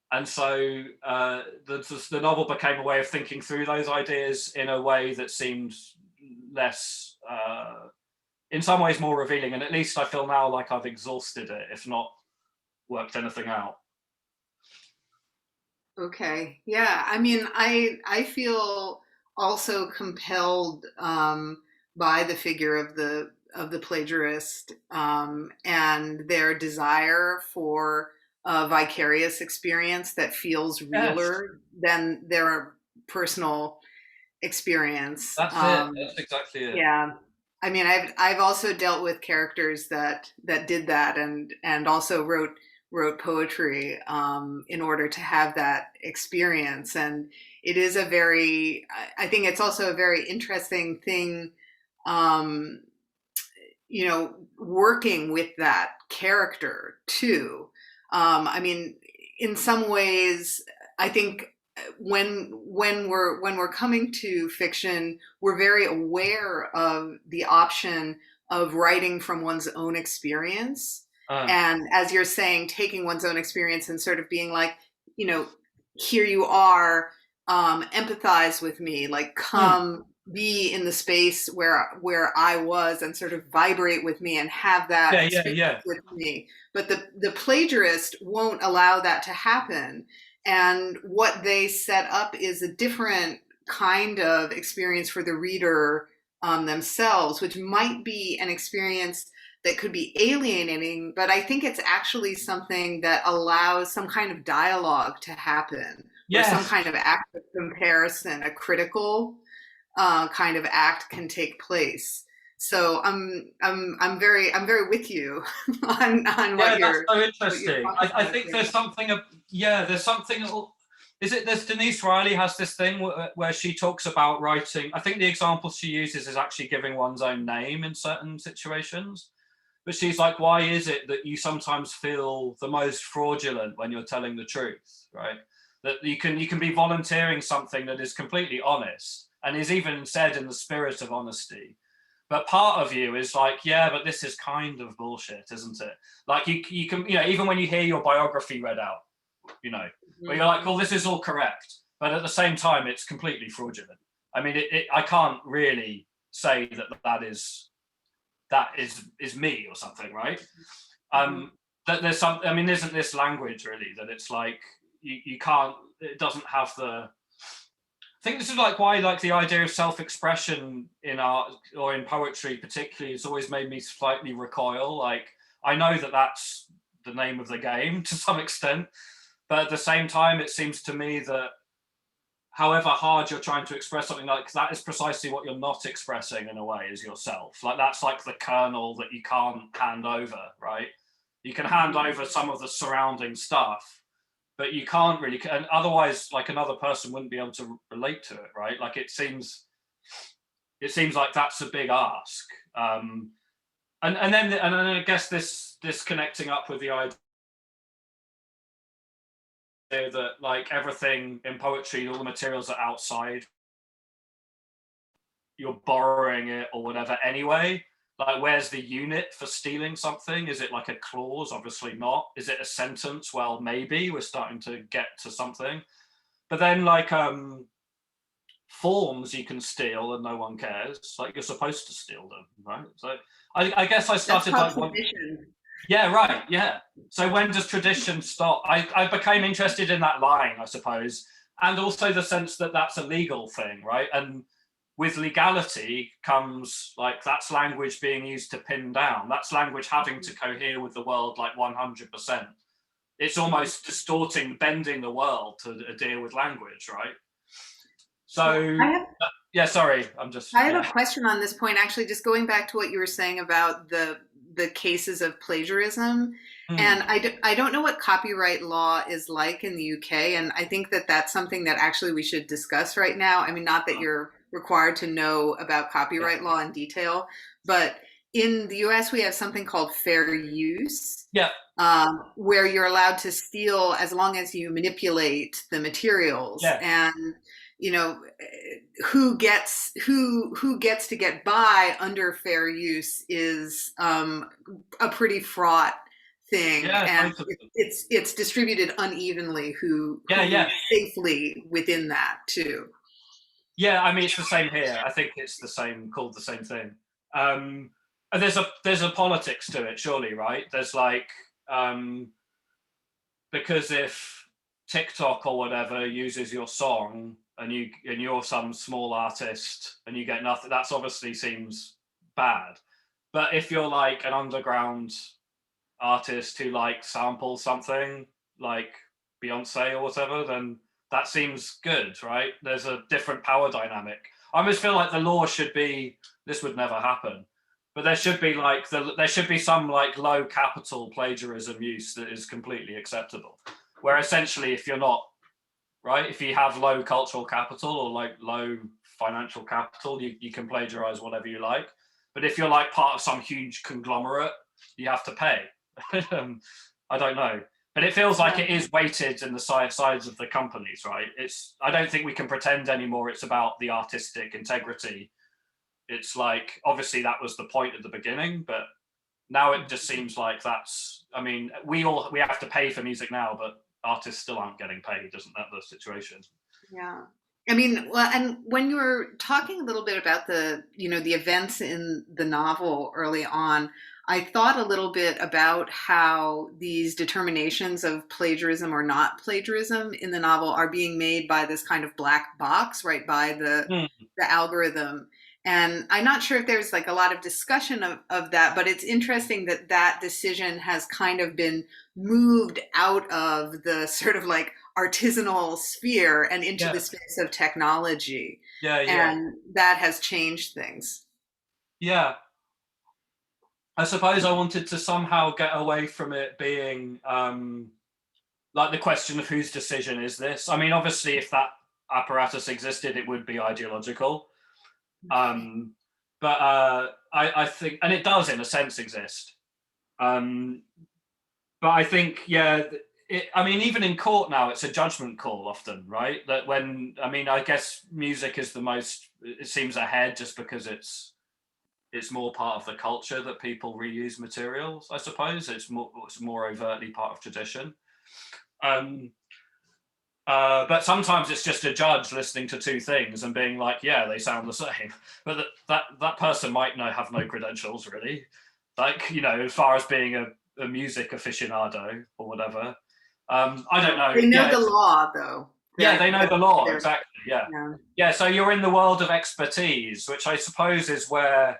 And so the novel became a way of thinking through those ideas in a way that seemed less, in some ways more revealing. And at least I feel now like I've exhausted it, if not worked anything out. Okay. Yeah. I mean, I feel also compelled by the figure of the plagiarist and their desire for a vicarious experience that feels realer than their personal experience. That's it. That's exactly it. Yeah. I mean, I've also dealt with characters that did that and also wrote poetry in order to have that experience. And it is I think it's also a very interesting thing, you know, working with that character too. I mean, in some ways, I think when we're coming to fiction, we're very aware of the option of writing from one's own experience. And as you're saying, taking one's own experience and sort of being like, you know, here you are, empathize with me, like come be in the space where I was and sort of vibrate with me and have that experience with me. But the plagiarist won't allow that to happen. And what they set up is a different kind of experience for the reader themselves, which might be an experience that could be alienating, but I think it's actually something that allows some kind of dialogue to happen, or some kind of act of comparison, a critical kind of act can take place. So I'm very with you on what you're. That's so interesting. I think there's something. There's something. there's Denise Riley has this thing where she talks about writing. I think the example she uses is actually giving one's own name in certain situations. But she's like, why is it that you sometimes feel the most fraudulent when you're telling the truth, right? That you can be volunteering something that is completely honest and is even said in the spirit of honesty. But part of you is like, yeah, but this is kind of bullshit, isn't it? Like you can, even when you hear your biography read out, where you're like, oh, this is all correct. But at the same time, it's completely fraudulent. I mean, I can't really say that is me or something, right? That there's some, I mean, isn't this language really that it's like you can't, it doesn't have the, I think this is like why like the idea of self-expression in art or in poetry particularly has always made me slightly recoil. Like I know that that's the name of the game to some extent, but at the same time it seems to me that however hard you're trying to express something, like that is precisely what you're not expressing in a way, is yourself. Like that's like the kernel that you can't hand over, right? You can hand over some of the surrounding stuff, but you can't really, and otherwise like another person wouldn't be able to relate to it, right? Like it seems like that's a big ask. And then I guess this connecting up with the idea that like everything in poetry, all the materials are outside, you're borrowing it or whatever anyway. Like where's the unit for stealing something? Is it like a clause? Obviously not. Is it a sentence? Well, maybe we're starting to get to something. But then like forms you can steal and no one cares. Like you're supposed to steal them, right? So I guess I started like yeah, right. Yeah. So when does tradition stop? I became interested in that line, I suppose, and also the sense that that's a legal thing, right? And with legality comes like that's language being used to pin down. That's language having to cohere with the world like 100%. It's almost distorting, bending the world to deal with language, right? So yeah, sorry, I have a question on this point, actually, just going back to what you were saying about the cases of plagiarism. And I don't know what copyright law is like in the UK, and I think that that's something that actually we should discuss right now. I mean, not that you're required to know about copyright law in detail, but in the US we have something called fair use, where you're allowed to steal as long as you manipulate the materials. And who gets to get by under fair use is a pretty fraught thing, and it's distributed unevenly who safely within that too. Yeah, I mean it's the same here. I think it's called the same thing. And there's a politics to it, surely, right? There's like because if TikTok or whatever uses your song and you're some small artist and you get nothing, that's obviously seems bad. But if you're like an underground artist who like samples something like Beyonce or whatever, then that seems good, right? There's a different power dynamic. I almost feel like the law should be, this would never happen, but there should be like there should be some like low capital plagiarism use that is completely acceptable, where essentially if you're not, right, if you have low cultural capital or like low financial capital, you can plagiarize whatever you like. But if you're like part of some huge conglomerate, you have to pay. I don't know, but it feels like it is weighted in the sides of the companies, right? I don't think we can pretend anymore it's about the artistic integrity. It's like, obviously that was the point at the beginning, but now it just seems like that's, I mean, we have to pay for music now, but artists still aren't getting paid. Isn't that the situation? Yeah. I mean, well, and when you were talking a little bit about the events in the novel early on, I thought a little bit about how these determinations of plagiarism or not plagiarism in the novel are being made by this kind of black box, right, by the algorithm. And I'm not sure if there's like a lot of discussion of that, but it's interesting that that decision has kind of been moved out of the sort of like artisanal sphere and into the space of technology. And that has changed things. Yeah. I suppose I wanted to somehow get away from it being like the question of whose decision is this? I mean, obviously, if that apparatus existed, it would be ideological. But I think, and it does in a sense exist. But I think, yeah, I mean, even in court now, it's a judgment call often, right? That when, I mean, I guess music is the most, it seems ahead just because it's more part of the culture that people reuse materials, I suppose. It's more overtly part of tradition. But sometimes it's just a judge listening to two things and being like, yeah, they sound the same. But that person might have no credentials, really. Like, you know, as far as being a music aficionado or whatever. I don't know. They know the law, though. Yeah, they know the law, exactly, yeah. Yeah, so you're in the world of expertise, which I suppose is where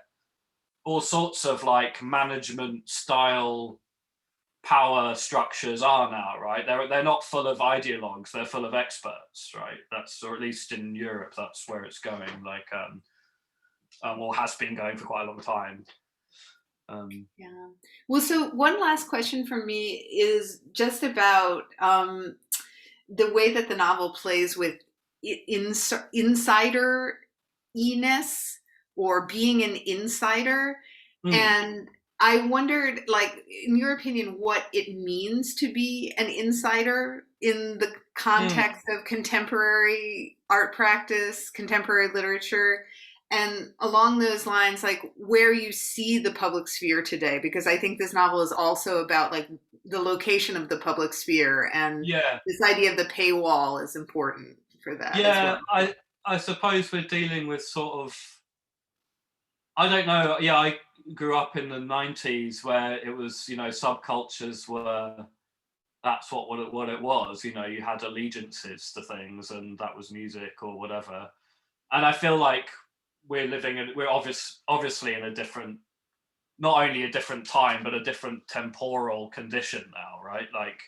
all sorts of like management style power structures are now, right? They're not full of ideologues, they're full of experts, right? That's, or at least in Europe, that's where it's going, like, or has been going for quite a long time. Yeah. Well, so one last question from me is just about the way that the novel plays with insider-iness or being an insider. And I wondered, like, in your opinion, what it means to be an insider in the context of contemporary art practice, contemporary literature, and along those lines, like where you see the public sphere today, because I think this novel is also about like the location of the public sphere, and this idea of the paywall is important for that. Yeah, as well. I suppose we're dealing with sort of, I don't know. Yeah, I grew up in the 90s where it was, you know, subcultures were, that's what it was. You know, you had allegiances to things, and that was music or whatever. And I feel like we're obviously in a different, not only a different time, but a different temporal condition now, right? Like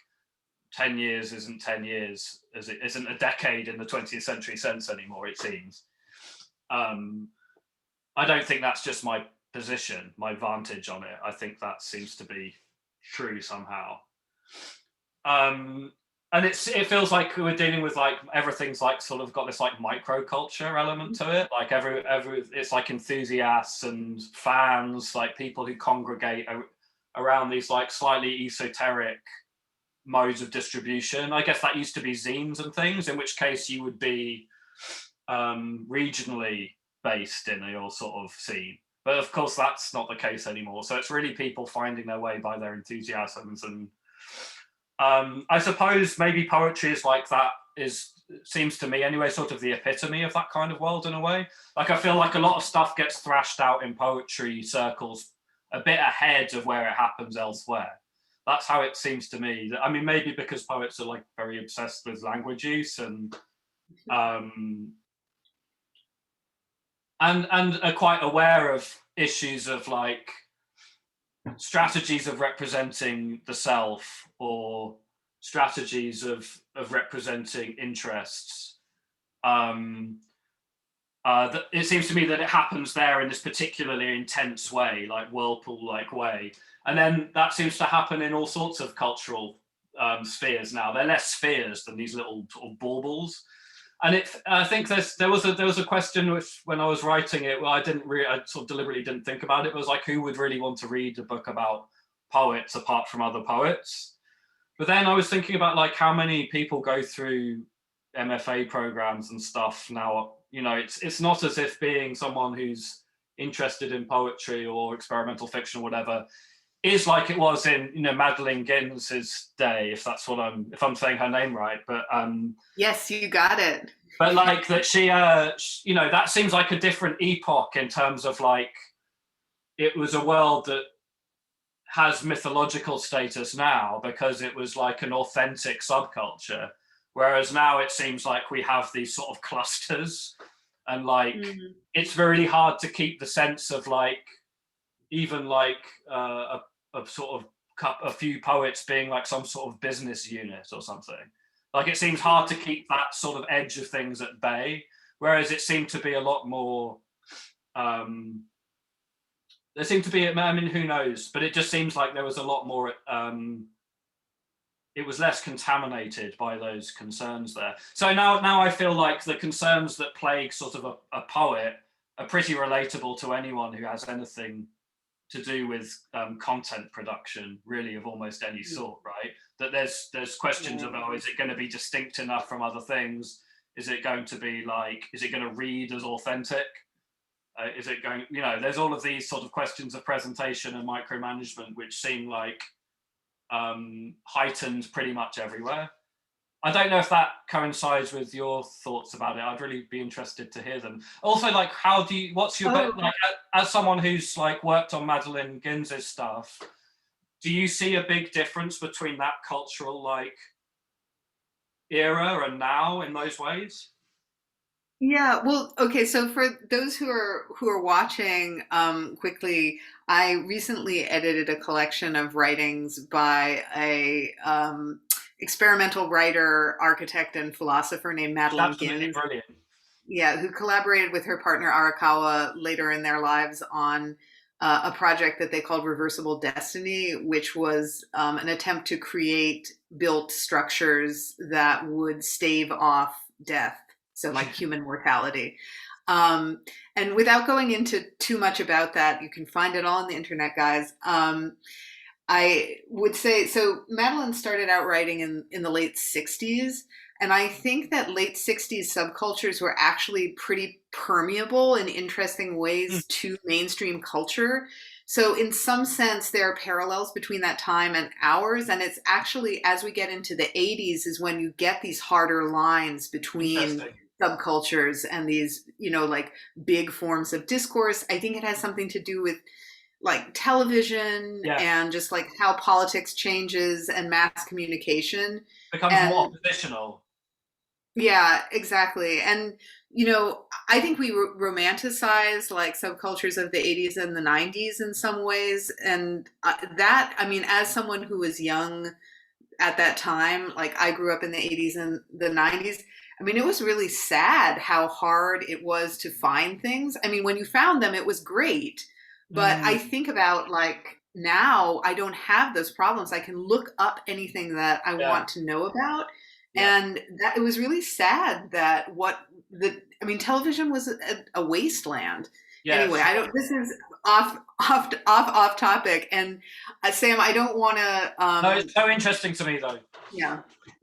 10 years isn't 10 years, as it isn't a decade in the 20th century sense anymore, it seems. I don't think that's just my position, my vantage on it. I think that seems to be true somehow. And it feels like we're dealing with like everything's like sort of got this like microculture element to it. Like every it's like enthusiasts and fans, like people who congregate around these like slightly esoteric modes of distribution. I guess that used to be zines and things, in which case you would be regionally based in your sort of scene. But of course, that's not the case anymore. So it's really people finding their way by their enthusiasms. And I suppose maybe poetry is like that, seems to me anyway, sort of the epitome of that kind of world in a way. Like I feel like a lot of stuff gets thrashed out in poetry circles a bit ahead of where it happens elsewhere. That's how it seems to me. I mean, maybe because poets are like very obsessed with language use and are quite aware of issues of like strategies of representing the self or strategies of representing interests. It seems to me that it happens there in this particularly intense way, like whirlpool-like way. And then that seems to happen in all sorts of cultural spheres now. They're less spheres than these little baubles. And I think there was a question which, when I was writing it, well, I sort of deliberately didn't think about it. It was like, who would really want to read a book about poets apart from other poets? But then I was thinking about like how many people go through MFA programs and stuff now. You know, it's not as if being someone who's interested in poetry or experimental fiction or whatever is like it was in, you know, Madeline Gins's day, if I'm saying her name right. But yes, you got it. But like that she you know, that seems like a different epoch in terms of like, it was a world that has mythological status now because it was like an authentic subculture, whereas now it seems like we have these sort of clusters, and like it's really hard to keep the sense of like even like a sort of a few poets being like some sort of business unit or something. Like it seems hard to keep that sort of edge of things at bay, whereas it seemed to be a lot more there seemed to be, I mean, who knows, but it just seems like there was a lot more it was less contaminated by those concerns there. So now I feel like the concerns that plague sort of a poet are pretty relatable to anyone who has anything to do with content production, really, of almost any sort, right? That there's questions about, is it going to be distinct enough from other things? Is it going to be like, is it going to read as authentic? Is it going, you know, there's all of these sort of questions of presentation and micromanagement, which seem like heightened pretty much everywhere. I don't know if that coincides with your thoughts about it. I'd really be interested to hear them. Also, like, how do you, what's your, like, as someone who's like worked on Madeline Ginz's stuff, do you see a big difference between that cultural like era and now in those ways? Yeah, well, okay, so for those who are watching, quickly, I recently edited a collection of writings by a experimental writer, architect, and philosopher named Madeline Absolutely Ginz. brilliant. Yeah, who collaborated with her partner Arakawa later in their lives on a project that they called Reversible Destiny, which was an attempt to create built structures that would stave off death. So like human mortality. And without going into too much about that, you can find it all on the internet, guys. I would say, so Madeline started out writing in the late 60s. And I think that late 60s subcultures were actually pretty permeable in interesting ways to mainstream culture. So in some sense, there are parallels between that time and ours. And it's actually, as we get into the 80s, is when you get these harder lines between subcultures and these, you know, like big forms of discourse. I think it has something to do with like television and just like how politics changes and mass communication. Becomes more oppositional. Yeah, exactly. And, you know, I think we romanticize like subcultures of the 80s and the 90s in some ways. And that, I mean, as someone who was young at that time, like I grew up in the 80s and the 90s, I mean, it was really sad how hard it was to find things. I mean, when you found them, it was great. But I think about like now, I don't have those problems. I can look up anything that I want to know about. And that it was really sad that I mean, television was a wasteland. Anyway, this is off topic. And Sam, I don't want to. No, it's so interesting to me though.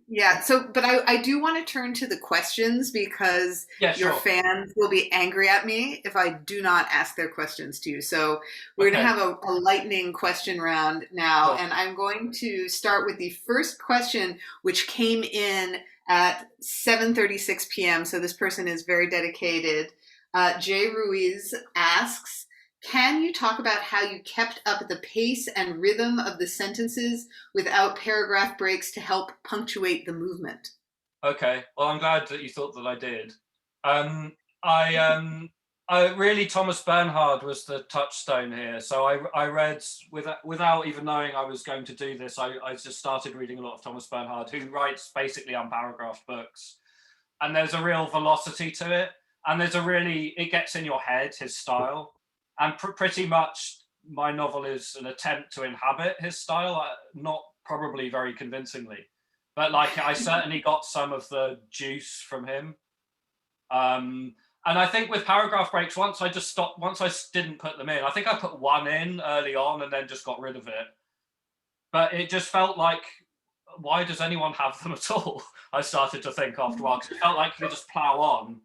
Yeah. So, but I do want to turn to the questions because your fans will be angry at me if I do not ask their questions to you. So we're going to have a lightning question round now. And I'm going to start with the first question, which came in at 7:36 p.m. So this person is very dedicated. Jay Ruiz asks, can you talk about how you kept up the pace and rhythm of the sentences without paragraph breaks to help punctuate the movement? Okay, well, I'm glad that you thought that I did. I really, Thomas Bernhard was the touchstone here. So I read, without even knowing I was going to do this, I just started reading a lot of Thomas Bernhard, who writes basically unparagraphed books. And there's a real velocity to it. And it gets in your head, his style. And pretty much my novel is an attempt to inhabit his style, not probably very convincingly, but like I certainly got some of the juice from him. And I think with paragraph breaks, once I didn't put them in, I think I put one in early on and then just got rid of it. But it just felt like, why does anyone have them at all? I started to think after a while, because it felt like you just plow on,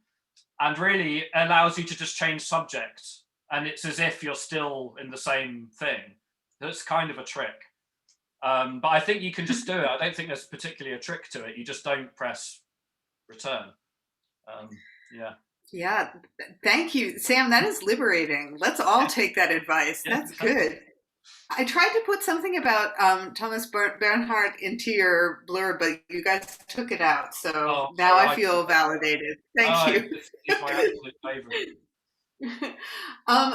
and really it allows you to just change subjects. And it's as if you're still in the same thing. That's kind of a trick. But I think you can just do it. I don't think there's particularly a trick to it. You just don't press return. Yeah, thank you, Sam. That is liberating. Let's all take that advice. That's good. I tried to put something about Thomas Bernhard into your blurb, but you guys took it out. So now I feel validated. Thank you. It's my absolute favorite.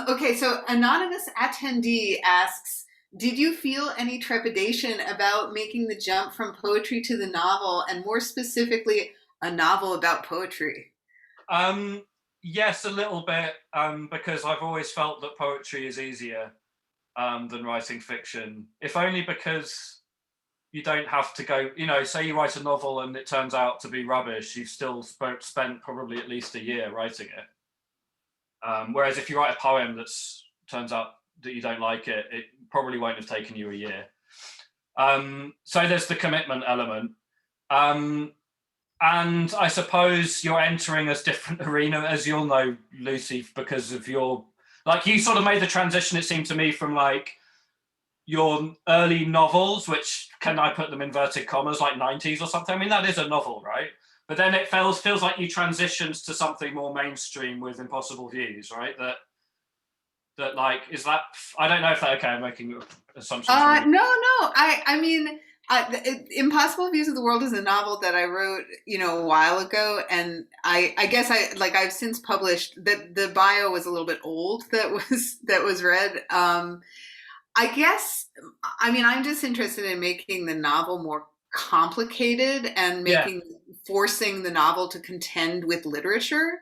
Okay, so anonymous attendee asks, did you feel any trepidation about making the jump from poetry to the novel, and more specifically, a novel about poetry? Yes, a little bit, because I've always felt that poetry is easier than writing fiction, if only because you don't have to go, say you write a novel and it turns out to be rubbish, you've still spent probably at least a year writing it. Whereas if you write a poem that's turns out that you don't like it, it probably won't have taken you a year. So there's the commitment element. And I suppose you're entering a different arena, as you'll know, Lucy, because of your, like, you sort of made the transition, it seemed to me, from like your early novels, which, can I put them in inverted commas, like 90s or something? I mean, that is a novel, right? But then it feels like you transitioned to something more mainstream with Impossible Views, right? That like, is that, I don't know if that, okay, I'm making assumptions. No. I mean, Impossible Views of the World is a novel that I wrote, a while ago, and I guess I've since published that. The bio was a little bit old that was read. I guess, I mean, I'm just interested in making the novel more complicated and forcing the novel to contend with literature.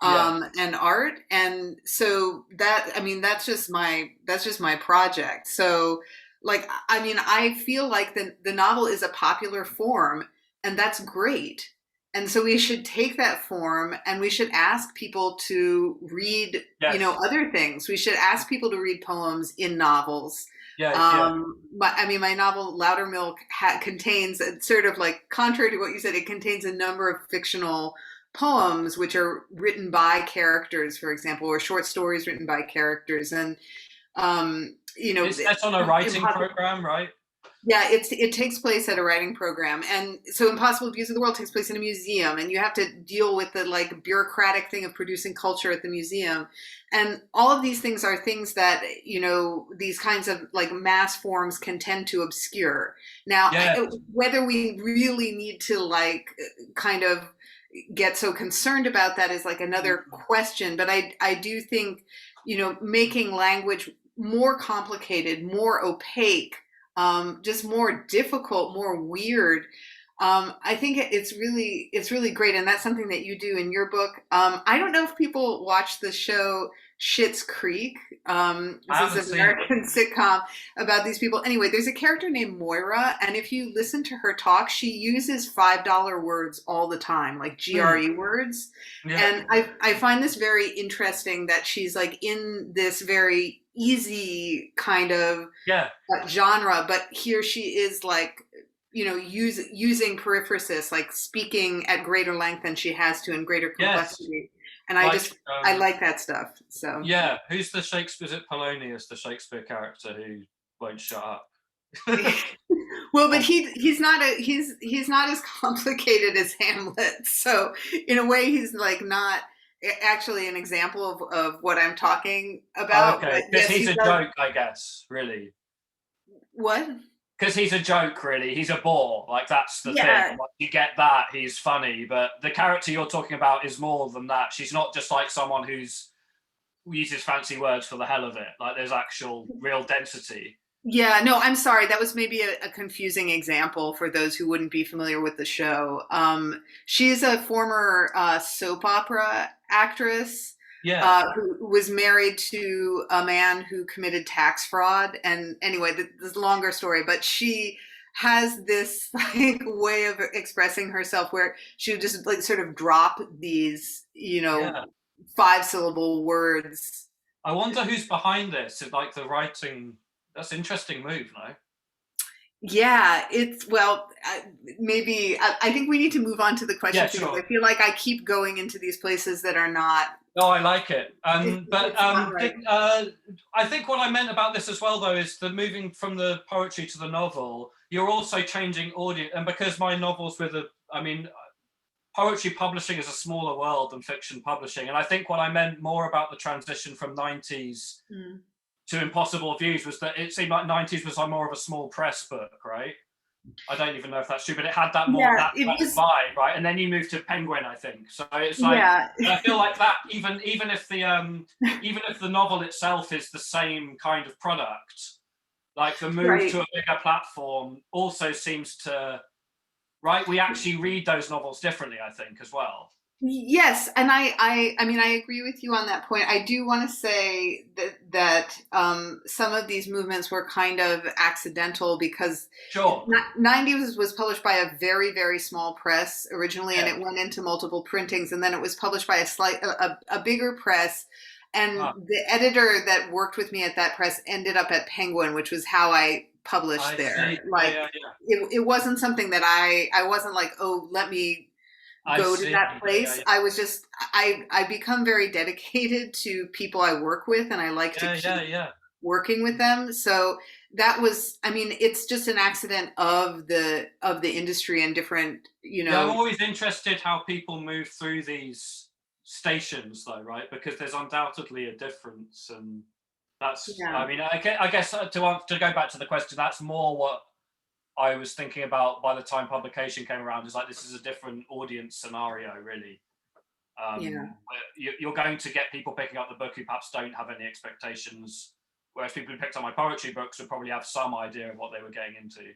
And art, and so that's just my project. So, like, I mean, I feel like the novel is a popular form, and that's great. And so we should take that form, and we should ask people to read, other things. We should ask people to read poems in novels. But I mean, my novel Loudermilk contains, sort of like, contrary to what you said, it contains a number of fictional poems which are written by characters, for example, or short stories written by characters. And that's on a writing program, right? Yeah, it takes place at a writing program. And so Impossible Views of the World takes place in a museum, and you have to deal with the like bureaucratic thing of producing culture at the museum. And all of these things are things that, these kinds of like mass forms can tend to obscure. Now, whether we really need to like kind of get so concerned about that is like another question. But I do think, making language more complicated, more opaque, just more difficult, more weird. I think it's really great. And that's something that you do in your book. I don't know if people watch the show Schitt's Creek. This is an American sitcom about these people. Anyway, there's a character named Moira, and if you listen to her talk, she uses $5 words all the time, like GRE words. And I find this very interesting that she's like in this very easy kind of genre, but here she is like, using periphrasis, like speaking at greater length than she has to, in greater complexity. And I like that stuff. So who's the Shakespeare? Is it Polonius, the Shakespeare character who won't shut up? Well, but he's not as complicated as Hamlet. So in a way, he's like not actually an example of what I'm talking about. Okay, because he's a joke, I guess. Really. What? Because he's a joke, really. He's a bore. Like, that's the thing. Like, you get that, he's funny. But the character you're talking about is more than that. She's not just like someone who uses fancy words for the hell of it. Like, there's actual real density. Yeah, no, I'm sorry. That was maybe a confusing example for those who wouldn't be familiar with the show. She's a former soap opera actress. Who was married to a man who committed tax fraud. And anyway, this is a longer story, but she has this like way of expressing herself where she would just like sort of drop these, 5-syllable words. I wonder who's behind this, like the writing. That's an interesting move, no? Yeah, maybe I think we need to move on to the question. Because I feel like I keep going into these places that are not. No, I like it. But I think what I meant about this as well, though, is the moving from the poetry to the novel, you're also changing audience. And because my novel's poetry publishing is a smaller world than fiction publishing. And I think what I meant more about the transition from 90s to Impossible Views was that it seemed like 90s was more of a small press book, right? I don't even know if that's true, but it had that more that vibe, right? And then you moved to Penguin, I think. So it's like I feel like that even if the novel itself is the same kind of product, like the move to a bigger platform also seems to, right? We actually read those novels differently, I think, as well. Yes, and I mean I agree with you on that point. I do want to say that some of these movements were kind of accidental because Sure. 90s was published by a very small press originally, and Yeah. it went into multiple printings, and then it was published by a bigger press. And Ah, the editor that worked with me at that press ended up at Penguin, which was how I published I there. see. Yeah, Like yeah, yeah. it wasn't something that I wasn't like, oh, let me I go to see. that Yeah, yeah, place. I was just I become very dedicated to people I work with, and I like to yeah, yeah, keep yeah. working with them. So that was, I mean, it's just an accident of the industry and different, Yeah, I'm always interested how people move through these stations, though, right? Because there's undoubtedly a difference, and that's. yeah. I mean, I guess to go back to the question, that's more what I was thinking about by the time publication came around. Is like this is a different audience scenario, really. Yeah. Where you're going to get people picking up the book who perhaps don't have any expectations, whereas people who picked up my poetry books would probably have some idea of what they were getting into.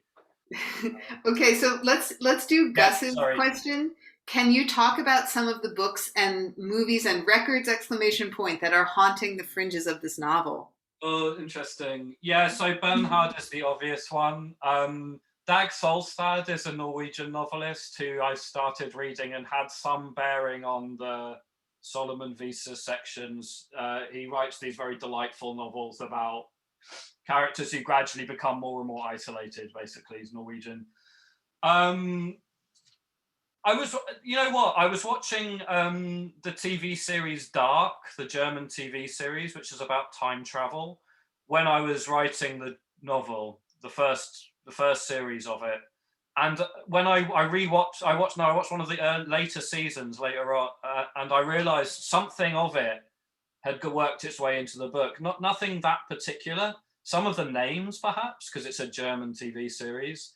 Okay, so let's do Yeah, Gus's sorry. question. Can you talk about some of the books and movies and records exclamation point that are haunting the fringes of this novel? Oh, interesting. Yeah, so Bernhard is the obvious one. Dag Solstad is a Norwegian novelist who I started reading and had some bearing on the Solomon Wiese sections. He writes these very delightful novels about characters who gradually become more and more isolated, basically. He's Norwegian. Um, I was, you know what? I was watching the TV series Dark, the German TV series, which is about time travel, when I was writing the novel, the first series of it. And when I watched one of the later seasons later on, and I realised something of it had worked its way into the book. Nothing that particular. Some of the names, perhaps, because it's a German TV series,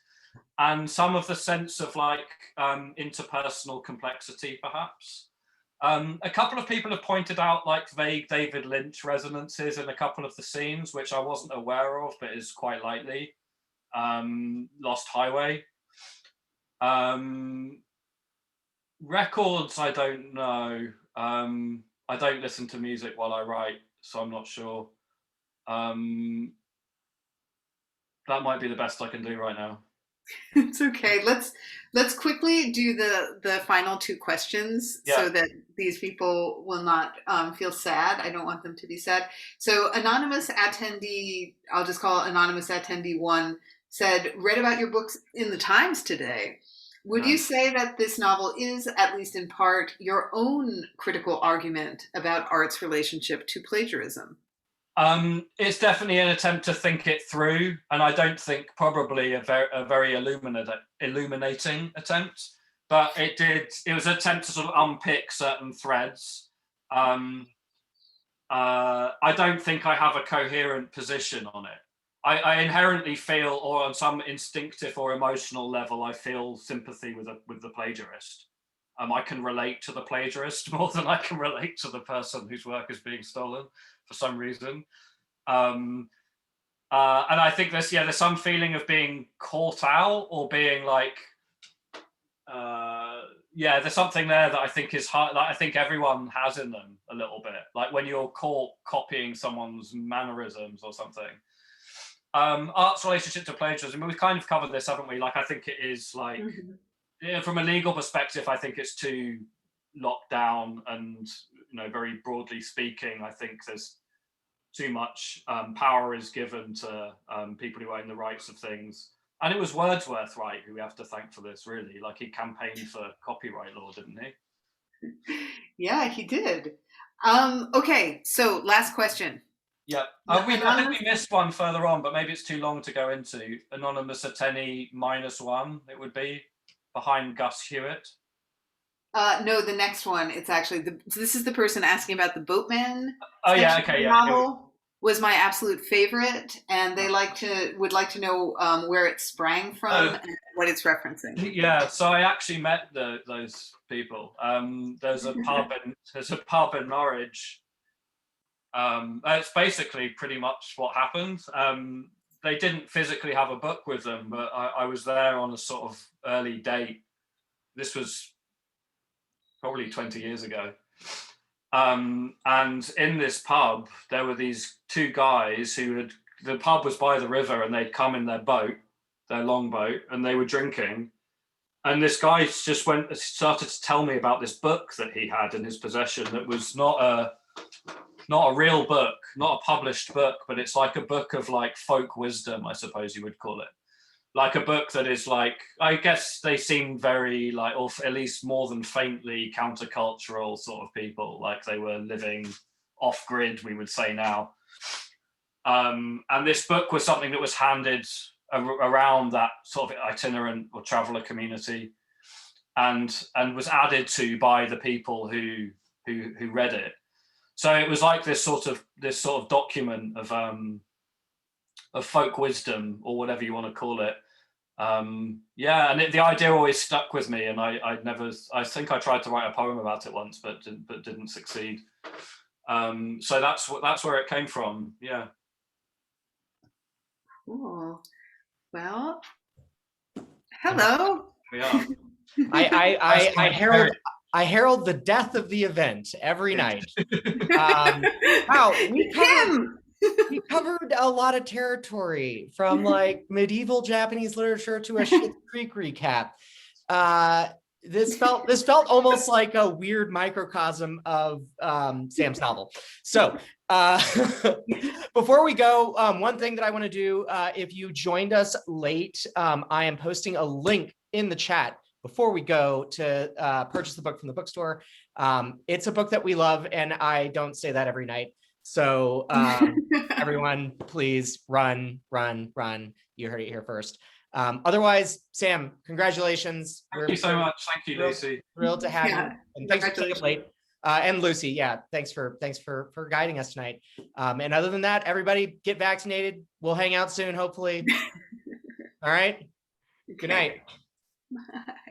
and some of the sense of like interpersonal complexity, perhaps. A couple of people have pointed out like vague David Lynch resonances in a couple of the scenes, which I wasn't aware of, but is quite likely. Lost Highway. Um, Records, I don't know. I don't listen to music while I write, so I'm not sure. Um, that might be the best I can do right now. It's okay. Let's quickly do the final two questions Yeah. so that these people will not feel sad. I don't want them to be sad. So anonymous attendee, I'll just call it anonymous attendee one, said, read about your books in the Times today. Would you Nice. say that this novel is, at least in part, your own critical argument about art's relationship to plagiarism? It's definitely an attempt to think it through, and I don't think probably a very illuminating attempt, but it was an attempt to sort of unpick certain threads. I don't think I have a coherent position on it. I inherently feel, or on some instinctive or emotional level, I feel sympathy with the plagiarist. I can relate to the plagiarist more than I can relate to the person whose work is being stolen for some reason. And I think there's some feeling of being caught out or being like, there's something there that I think is hard. Like I think everyone has in them a little bit. Like when you're caught copying someone's mannerisms or something. Art's relationship to plagiarism. We've kind of covered this, haven't we? Like I think it is like, from a legal perspective, I think it's too locked down, and very broadly speaking, I think there's too much power is given to people who own the rights of things. And it was Wordsworth, right, who we have to thank for this, really. Like he campaigned for copyright law, didn't he? Yeah, he did. Okay, so last question. Yeah. I think we missed one further on, but maybe it's too long to go into. Anonymous Ateni -1, it would be, behind Gus Hewitt. No, the next one. It's actually this is the person asking about the Boatman. Oh yeah, okay, yeah. Novel was my absolute favorite, and they would like to know where it sprang from and what it's referencing. Yeah, so I actually met those people. There's a pub in Norwich. It's basically pretty much what happened. They didn't physically have a book with them, but I was there on a sort of early date. This was probably 20 years ago. And in this pub, there were these two guys the pub was by the river, and they'd come in their boat, their longboat, and they were drinking. And this guy just started to tell me about this book that he had in his possession that was not a real book, not a published book, but it's like a book of like folk wisdom, I suppose you would call it. Like a book that is like, I guess they seem very like, or at least more than faintly countercultural sort of people, like they were living off grid, we would say now. And this book was something that was handed around that sort of itinerant or traveler community, and was added to by the people who read it. So it was like this sort of document of folk wisdom, or whatever you want to call it. And the idea always stuck with me, and I think I tried to write a poem about it once, but didn't succeed. So that's where it came from. Yeah. Cool. Well, hello. We are. I herald the death of the event every night. Wow, we covered a lot of territory, from like medieval Japanese literature to a Schitt's Creek recap. This felt almost like a weird microcosm of Sam's novel. So before we go, one thing that I want to do, if you joined us late, I am posting a link in the chat before we go to purchase the book from the bookstore. It's a book that we love, and I don't say that every night. So everyone, please run. You heard it here first. Otherwise, Sam, congratulations. Thank you so much. Thank you, Lucy. Thrilled to have you. And thanks for staying up late. And Lucy, yeah, thanks for guiding us tonight. And other than that, everybody get vaccinated. We'll hang out soon, hopefully. All right. Good night. Bye.